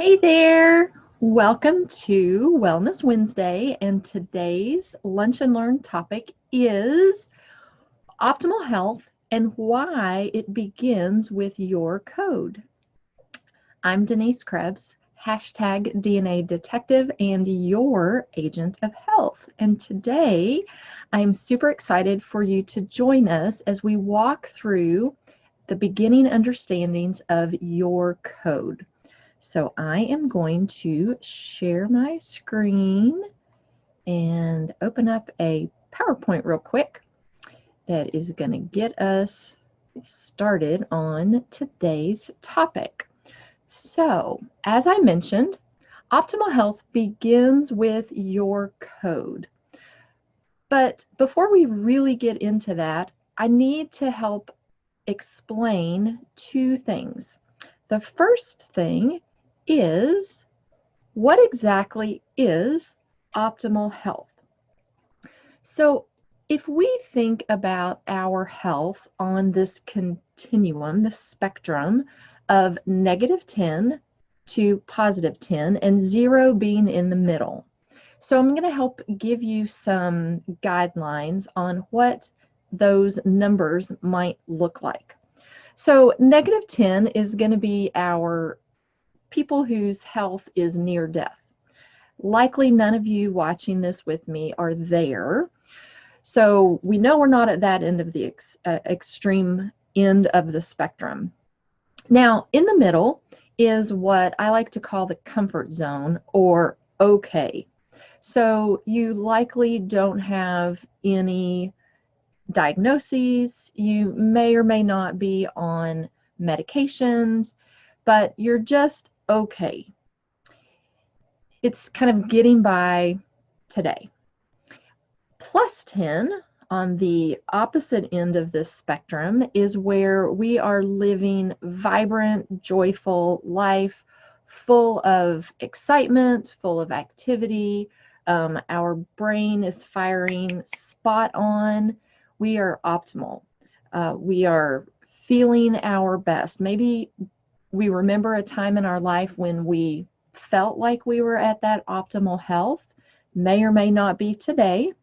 Hey there! Welcome to Wellness Wednesday, and today's Lunch and Learn topic is optimal health and why it begins with your code. I'm Denise Krebs, hashtag DNA Detective and your agent of health. And today I'm super excited for you to join us as we walk through the beginning understandings of your code. So I am going to share my screen and open up a PowerPoint real quick that is going to get us started on today's topic. So, as I mentioned, optimal health begins with your code. But before we really get into that, I need to help explain two things. The first thing is, what exactly is optimal health? So if we think about our health on this continuum, the spectrum of -10 to +10 and 0 being in the middle. So I'm going to help give you some guidelines on what those numbers might look like. So -10 is going to be our people whose health is near death. Likely none of you watching this with me are there. So we know we're not at that end of the extreme end of the spectrum. Now, in the middle is what I like to call the comfort zone, or okay. So you likely don't have any diagnoses. You may or may not be on medications, but you're just okay. It's kind of getting by today. +10 on the opposite end of this spectrum is where we are living vibrant, joyful life, full of excitement, full of activity. Our brain is firing spot on. We are optimal. We are feeling our best. Maybe we remember a time in our life when we felt like we were at that optimal health. May or may not be today.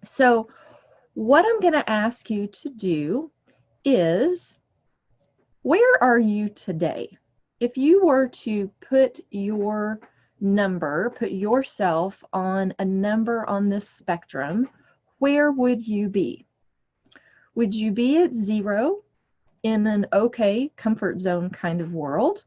So what I'm going to ask you to do is, where are you today? If you were to put your number, put yourself on a number on this spectrum, where would you be? Would you be at 0 in an okay comfort zone kind of world?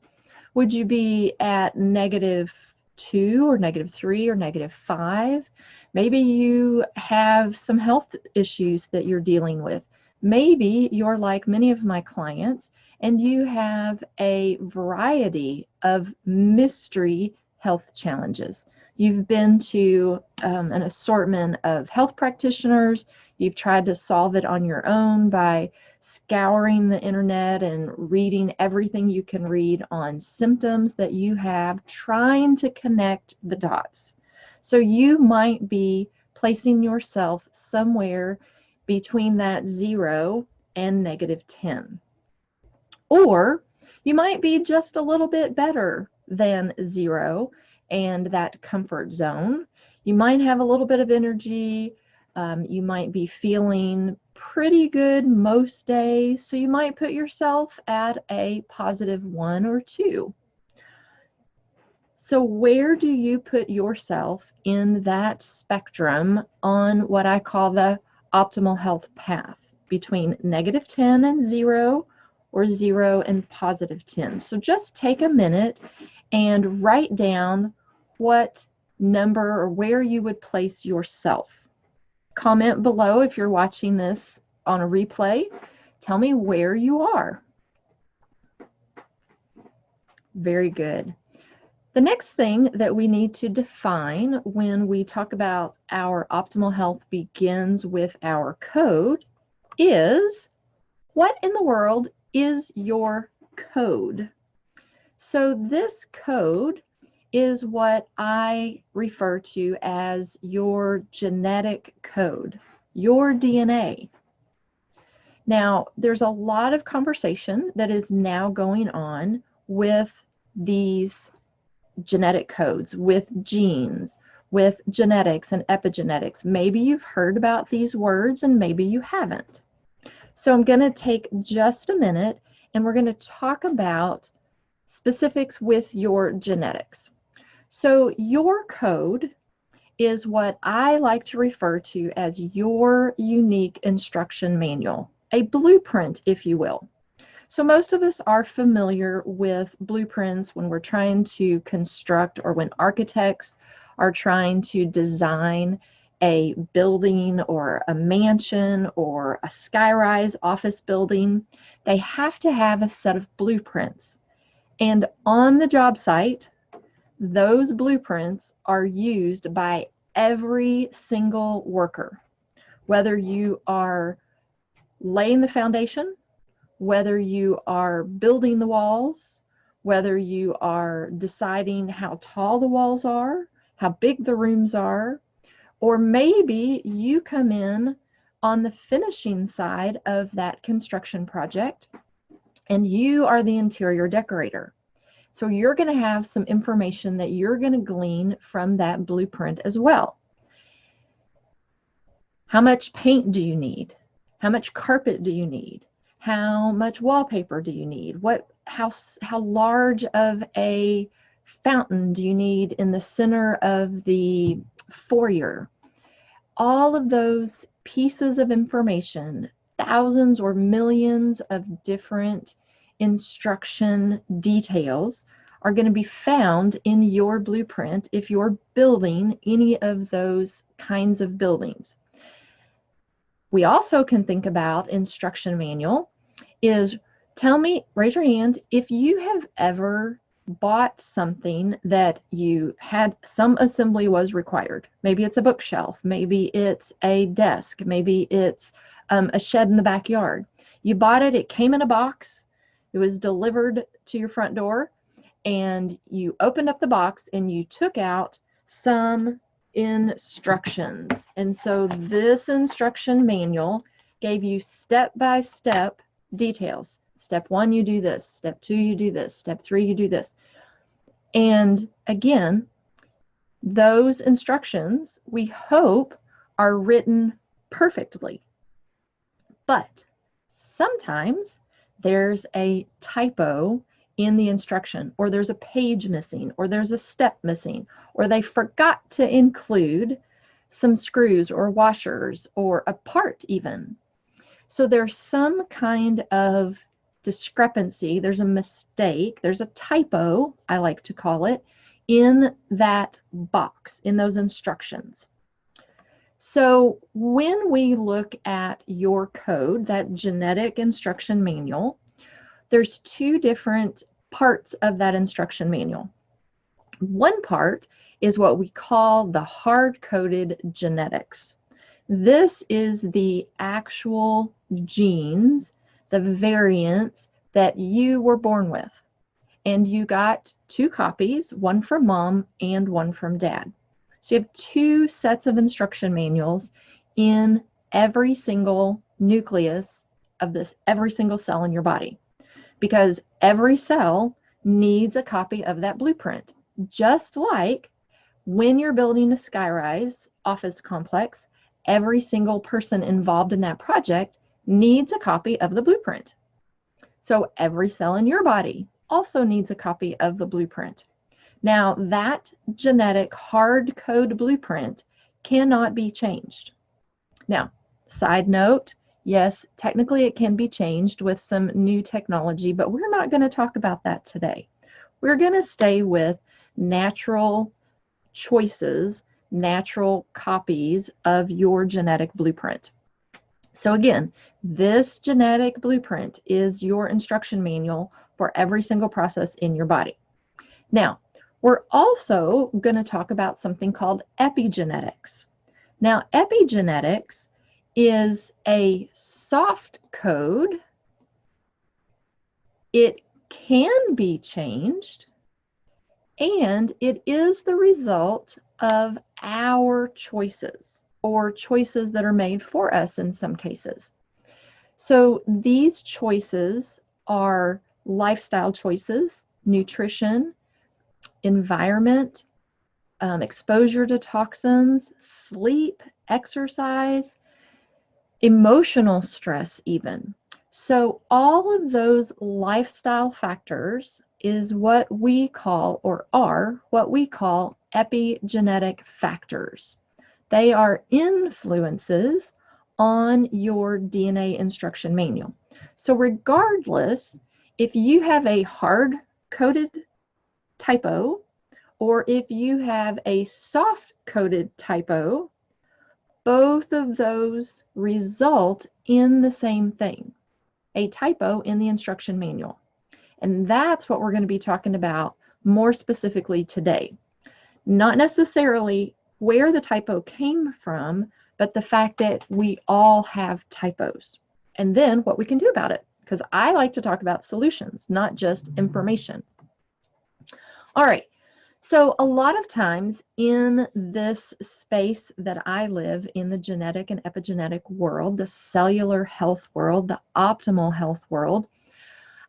Would you be at -2 or -3 or -5? Maybe you have some health issues that you're dealing with. Maybe you're like many of my clients and you have a variety of mystery health challenges. You've been to an assortment of health practitioners. You've tried to solve it on your own by scouring the internet and reading everything you can read on symptoms that you have, trying to connect the dots. So you might be placing yourself somewhere between that 0 and -10. Or you might be just a little bit better than 0 and that comfort zone. You might have a little bit of energy. You might be feeling pretty good most days, so you might put yourself at a +1 or 2. So where do you put yourself in that spectrum on what I call the optimal health path, between -10 and 0 or 0 and +10? So just take a minute and write down what number or where you would place yourself. Comment below if you're watching this on a replay. Tell me where you are. Very good. The next thing that we need to define when we talk about our optimal health begins with our code is, what in the world is your code? So this code is what I refer to as your genetic code, your DNA. Now, there's a lot of conversation that is now going on with these genetic codes, with genes, with genetics and epigenetics. Maybe you've heard about these words and maybe you haven't. So I'm going to take just a minute and we're going to talk about specifics with your genetics. So your code is what I like to refer to as your unique instruction manual, a blueprint, if you will. So most of us are familiar with blueprints when we're trying to construct, or when architects are trying to design a building or a mansion or a skyrise office building. They have to have a set of blueprints. And on the job site, those blueprints are used by every single worker, whether you are laying the foundation, whether you are building the walls, whether you are deciding how tall the walls are, how big the rooms are, or maybe you come in on the finishing side of that construction project and you are the interior decorator. So you're going to have some information that you're going to glean from that blueprint as well. How much paint do you need? How much carpet do you need? How much wallpaper do you need? How large of a fountain do you need in the center of the foyer? All of those pieces of information, thousands or millions of different instruction details, are going to be found in your blueprint if you're building any of those kinds of buildings. We also can think about instruction manual is, raise your hand if you have ever bought something that you had some assembly was required. Maybe it's a bookshelf, maybe it's a desk, maybe it's a shed in the backyard. You bought it, it came in a box, it was delivered to your front door, and you opened up the box and you took out some instructions. And so this instruction manual gave you step-by-step details. Step 1, you do this. Step 2, you do this. Step 3, you do this. And again, those instructions, we hope, are written perfectly. But sometimes there's a typo in the instruction, or there's a page missing, or there's a step missing, or they forgot to include some screws or washers or a part even. So there's some kind of discrepancy, there's a mistake, there's a typo, I like to call it, in that box, in those instructions. So when we look at your code, that genetic instruction manual, there's 2 different parts of that instruction manual. One part is what we call the hard-coded genetics. This is the actual genes, the variants that you were born with. And you got 2 copies, one from mom and one from dad. So you have 2 sets of instruction manuals in every single nucleus of every single cell in your body, because every cell needs a copy of that blueprint. Just like when you're building a skyrise office complex, every single person involved in that project needs a copy of the blueprint. So every cell in your body also needs a copy of the blueprint. Now, that genetic hard code blueprint cannot be changed. Now, side note, yes, technically it can be changed with some new technology, but we're not going to talk about that today. We're going to stay with natural choices, natural copies of your genetic blueprint. So again, this genetic blueprint is your instruction manual for every single process in your body. Now, we're also going to talk about something called epigenetics. Now, epigenetics is a soft code. It can be changed, and it is the result of our choices, or choices that are made for us in some cases. So these choices are lifestyle choices, nutrition, environment, exposure to toxins, sleep, exercise, emotional stress even. So all of those lifestyle factors is what we call, or are what we call, epigenetic factors. They are influences on your DNA instruction manual. So regardless, if you have a hard-coded typo or if you have a soft-coded typo, both of those result in the same thing, a typo in the instruction manual. And that's what we're going to be talking about more specifically today. Not necessarily where the typo came from, but the fact that we all have typos. And then what we can do about it, because I like to talk about solutions, not just information. All right. So a lot of times in this space that I live in, the genetic and epigenetic world, the cellular health world, the optimal health world,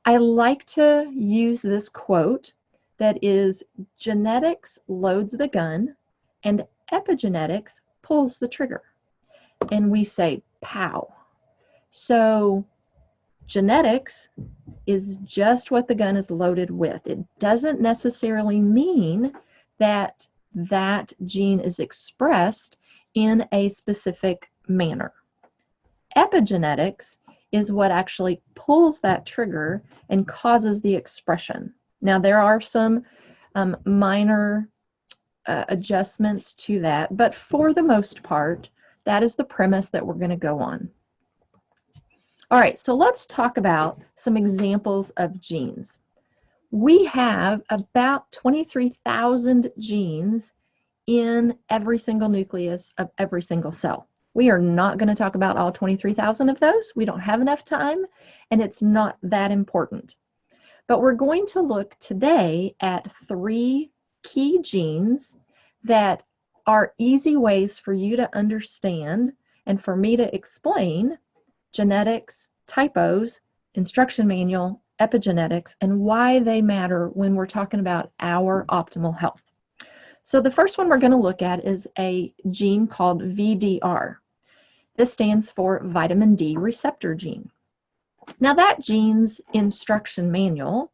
I like to use this quote that is, genetics loads the gun and epigenetics pulls the trigger. And we say, pow. So genetics is just what the gun is loaded with. It doesn't necessarily mean that that gene is expressed in a specific manner. Epigenetics is what actually pulls that trigger and causes the expression. Now, there are some minor adjustments to that, but for the most part, that is the premise that we're going to go on. All right, so let's talk about some examples of genes. We have about 23,000 genes in every single nucleus of every single cell. We are not going to talk about all 23,000 of those. We don't have enough time, and it's not that important. But we're going to look today at 3 key genes that are easy ways for you to understand and for me to explain genetics, typos, instruction manual, epigenetics, and why they matter when we're talking about our optimal health. So the first one we're going to look at is a gene called VDR. This stands for vitamin D receptor gene. Now that gene's instruction manual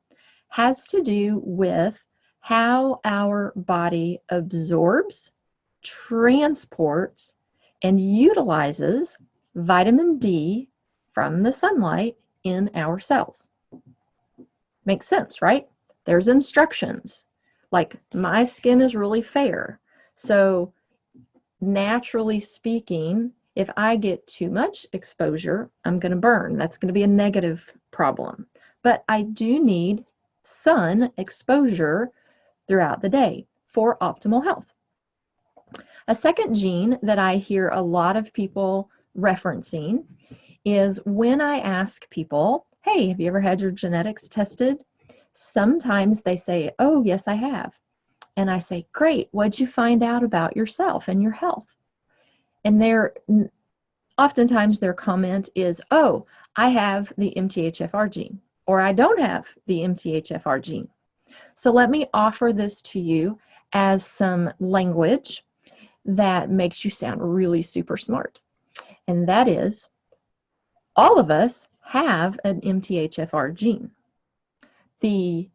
has to do with how our body absorbs, transports, and utilizes vitamin D from the sunlight in our cells. Makes sense, right? There's instructions. Like, my skin is really fair. So naturally speaking, if I get too much exposure, I'm going to burn. That's going to be a negative problem. But I do need sun exposure throughout the day for optimal health. A second gene that I hear a lot of people referencing is when I ask people, hey, have you ever had your genetics tested? Sometimes they say, oh, yes, I have. And I say, great, what'd you find out about yourself and your health? And oftentimes their comment is, oh, I have the MTHFR gene, or I don't have the MTHFR gene. So let me offer this to you as some language that makes you sound really super smart. And that is, all of us have an MTHFR gene. The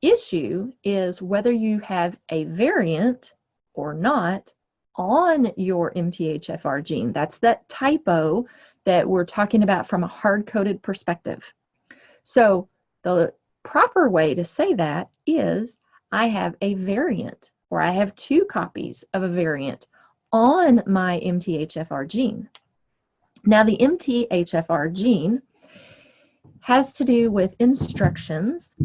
issue is whether you have a variant or not on your MTHFR gene. That's that typo that we're talking about from a hard-coded perspective. So the proper way to say that is, I have a variant, or I have 2 copies of a variant on my MTHFR gene. Now, the MTHFR gene has to do with instructions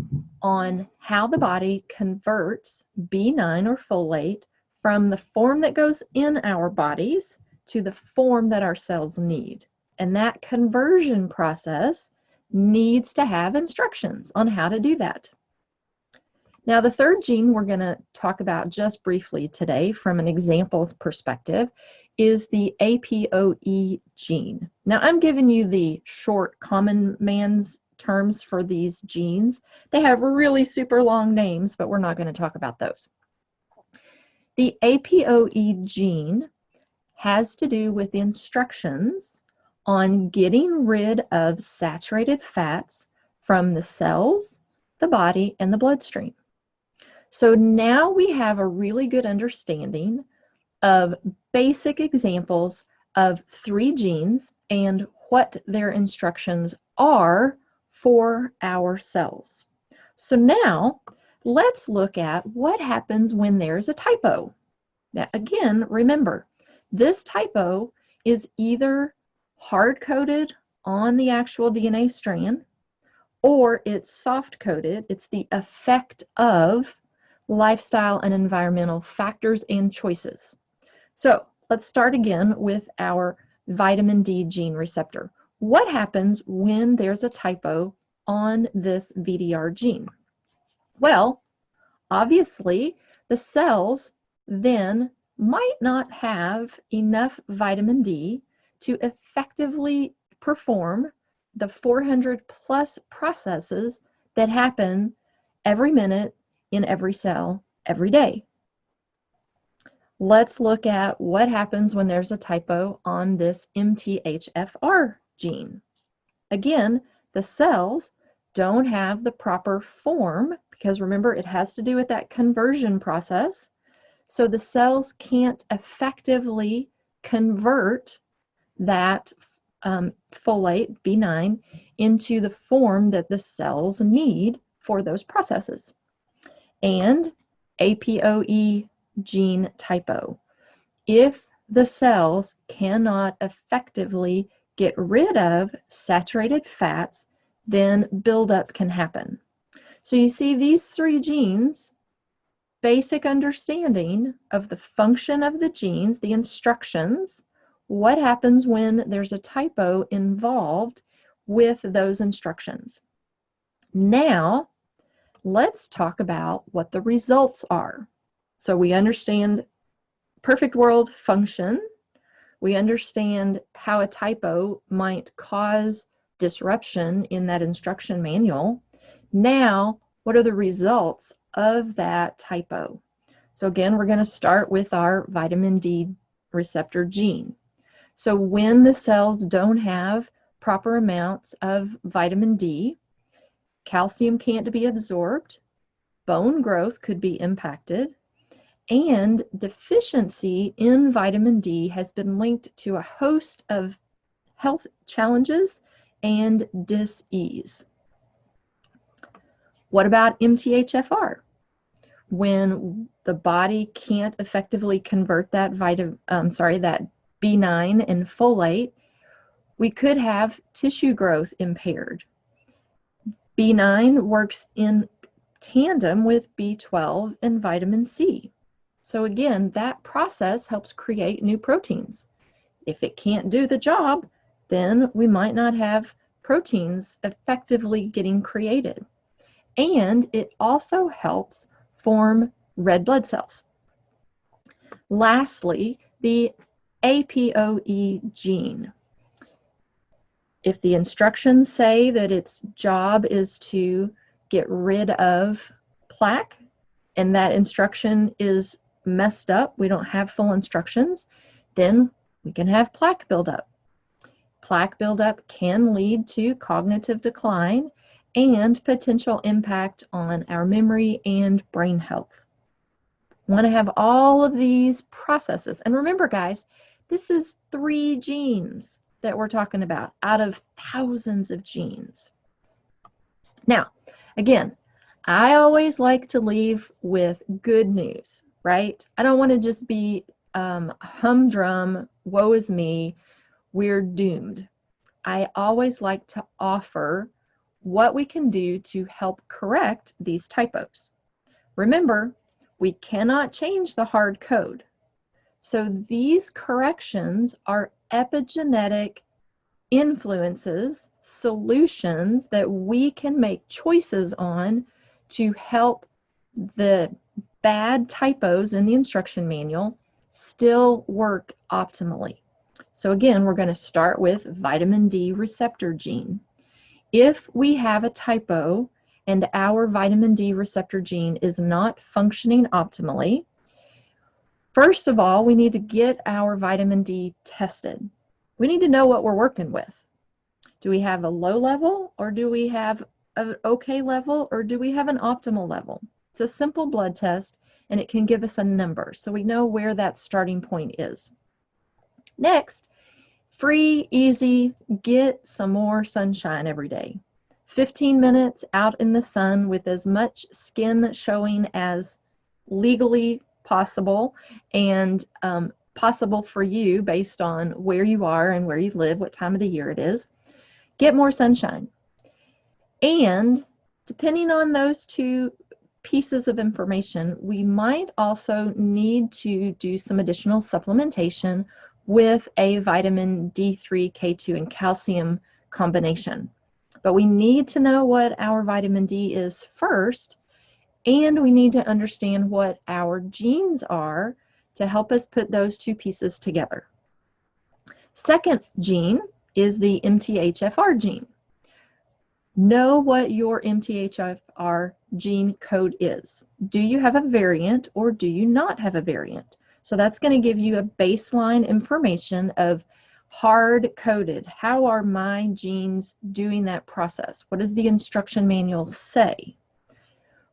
on how the body converts B9 or folate from the form that goes in our bodies to the form that our cells need. And that conversion process needs to have instructions on how to do that. Now, the third gene we're going to talk about just briefly today from an examples perspective is the APOE gene. Now, I'm giving you the short common man's terms for these genes. They have really super long names, but we're not going to talk about those. The APOE gene has to do with instructions on getting rid of saturated fats from the cells, the body, and the bloodstream. So now we have a really good understanding of basic examples of 3 genes and what their instructions are for our cells. So now let's look at what happens when there's a typo. Now again, remember, this typo is either hard-coded on the actual DNA strand or it's soft-coded. It's the effect of lifestyle and environmental factors and choices. So let's start again with our vitamin D gene receptor. What happens when there's a typo on this VDR gene? Well, obviously, the cells then might not have enough vitamin D to effectively perform the 400 plus processes that happen every minute in every cell every day. Let's look at what happens when there's a typo on this MTHFR gene. Again, the cells don't have the proper form because remember, it has to do with that conversion process. So the cells can't effectively convert that folate, B9, into the form that the cells need for those processes. And APOE gene typo. If the cells cannot effectively get rid of saturated fats, then buildup can happen. So you see these 3 genes, basic understanding of the function of the genes, the instructions, what happens when there's a typo involved with those instructions. Now, let's talk about what the results are. So we understand perfect world function. We understand how a typo might cause disruption in that instruction manual. Now, what are the results of that typo? So again, we're going to start with our vitamin D receptor gene. So when the cells don't have proper amounts of vitamin D, calcium can't be absorbed, bone growth could be impacted, and deficiency in vitamin D has been linked to a host of health challenges and dis-ease. What about MTHFR? When the body can't effectively convert that that B9 and folate, we could have tissue growth impaired. B9 works in tandem with B12 and vitamin C. So again, that process helps create new proteins. If it can't do the job, then we might not have proteins effectively getting created. And it also helps form red blood cells. Lastly, the APOE gene. If the instructions say that its job is to get rid of plaque, and that instruction is messed up, we don't have full instructions, then we can have plaque buildup. Plaque buildup can lead to cognitive decline and potential impact on our memory and brain health. We want to have all of these processes. And remember, guys, this is 3 genes that we're talking about out of thousands of genes. Now, again, I always like to leave with good news, right? I don't want to just be humdrum, woe is me, we're doomed. I always like to offer what we can do to help correct these typos. Remember, we cannot change the hard code. So these corrections are epigenetic influences, solutions that we can make choices on to help the bad typos in the instruction manual still work optimally. So again, we're going to start with vitamin D receptor gene. If we have a typo and our vitamin D receptor gene is not functioning optimally, first of all, we need to get our vitamin D tested. We need to know what we're working with. Do we have a low level, or do we have an okay level, or do we have an optimal level? It's a simple blood test, and it can give us a number, so we know where that starting point is. Next, free, easy, get some more sunshine every day. 15 minutes out in the sun with as much skin showing as legally possible and possible for you based on where you are and where you live, what time of the year it is. Get more sunshine. And depending on those two pieces of information, we might also need to do some additional supplementation with a vitamin D3, K2, and calcium combination. But we need to know what our vitamin D is first, and we need to understand what our genes are to help us put those two pieces together. Second gene is the MTHFR gene. Know what your MTHFR gene code is. Do you have a variant or do you not have a variant? So that's going to give you a baseline information of hard-coded. How are my genes doing that process? What does the instruction manual say?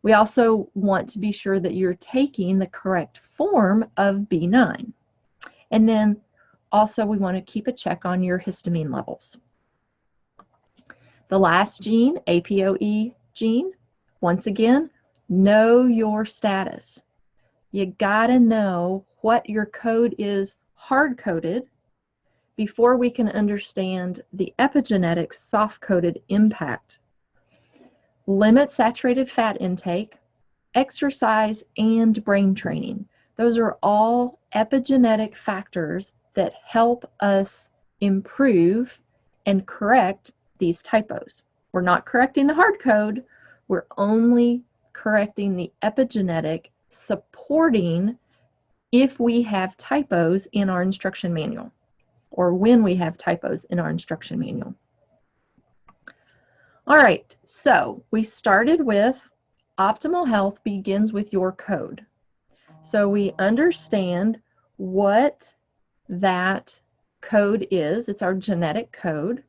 We also want to be sure that you're taking the correct form of B9. And then also we want to keep a check on your histamine levels. The last gene, APOE gene, once again, know your status. You gotta know what your code is hard-coded before we can understand the epigenetics soft-coded impact. Limit saturated fat intake, exercise, and brain training. Those are all epigenetic factors that help us improve and correct these typos. We're not correcting the hard code, we're only correcting the epigenetic supporting if we have typos in our instruction manual, or when we have typos in our instruction manual. All right, so we started with optimal health begins with your code. So we understand what that code is. It's our genetic code.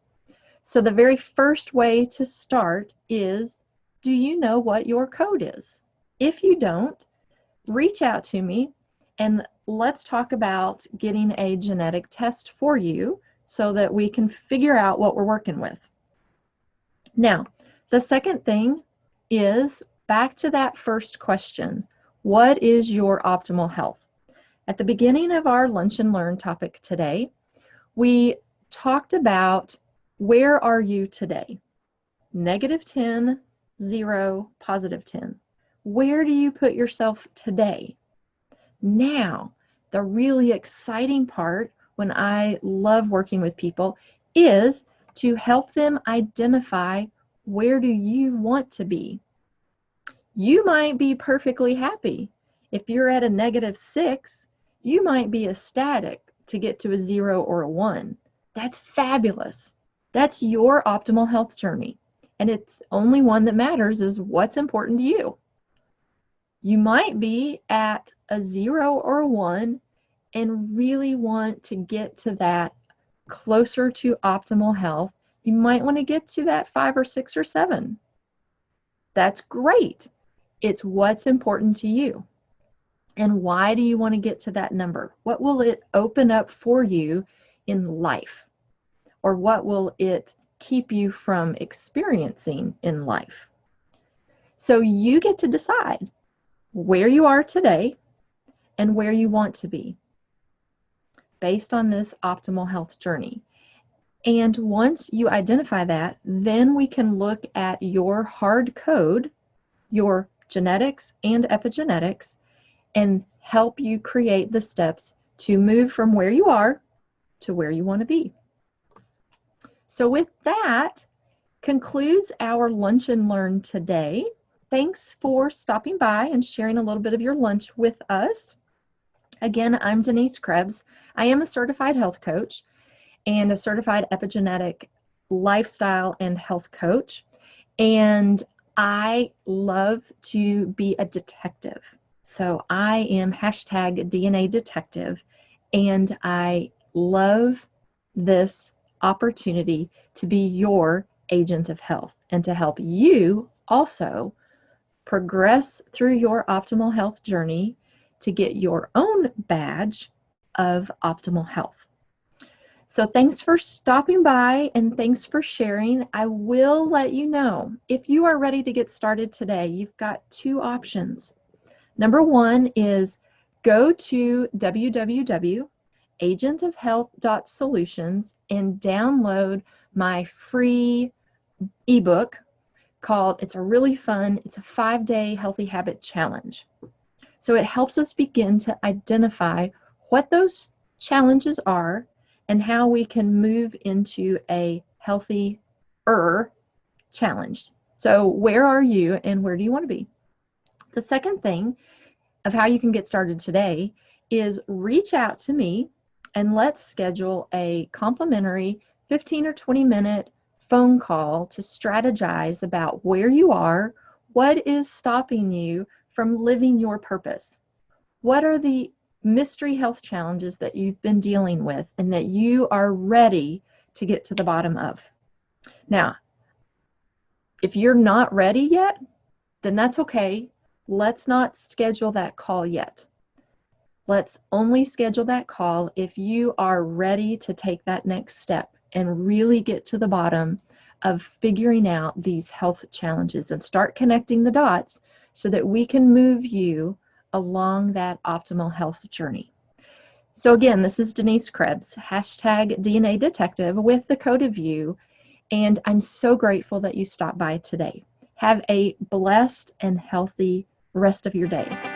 So the very first way to start is, do you know what your code is? If you don't, reach out to me and let's talk about getting a genetic test for you so that we can figure out what we're working with. Now, the second thing is back to that first question. What is your optimal health? At the beginning of our Lunch and Learn topic today, we talked about where are you today? -10, 0, +10. Where do you put yourself today? Now, the really exciting part when I love working with people is to help them identify where do you want to be. You might be perfectly happy. If you're at a -6, you might be ecstatic to get to a 0 or a 1. That's fabulous. That's your optimal health journey. And it's only one that matters is what's important to you. You might be at a 0 or a 1 and really want to get to that closer to optimal health. You might want to get to that 5 or 6 or 7. That's great. It's what's important to you. And why do you want to get to that number? What will it open up for you in life? Or what will it keep you from experiencing in life? So you get to decide where you are today and where you want to be based on this optimal health journey. And once you identify that, then we can look at your hard code, your genetics and epigenetics, and help you create the steps to move from where you are to where you want to be. So with that concludes our Lunch and Learn today. Thanks for stopping by and sharing a little bit of your lunch with us. Again, I'm Denise Krebs. I am a certified health coach and a certified epigenetic lifestyle and health coach, and I love to be a detective. So I am hashtag DNA detective, and I love this opportunity to be your agent of health and to help you also progress through your optimal health journey to get your own badge of optimal health. So thanks for stopping by and thanks for sharing. I will let you know, if you are ready to get started today, you've got two options. Number one is go to www.agentofhealth.solutions and download my free ebook called, it's a really fun, it's a 5-day healthy habit challenge. So it helps us begin to identify what those challenges are and how we can move into a healthier challenge. So where are you and where do you want to be? The second thing of how you can get started today is reach out to me and let's schedule a complimentary 15 or 20 minute phone call to strategize about where you are, what is stopping you from living your purpose, what are the mystery health challenges that you've been dealing with and that you are ready to get to the bottom of. Now, if you're not ready yet, then that's okay. Let's not schedule that call yet. Let's only schedule that call if you are ready to take that next step and really get to the bottom of figuring out these health challenges and start connecting the dots so that we can move you along that optimal health journey. So again, this is Denise Krebs, hashtag DNA Detective with the code of you, and I'm so grateful that you stopped by today. Have a blessed and healthy rest of your day.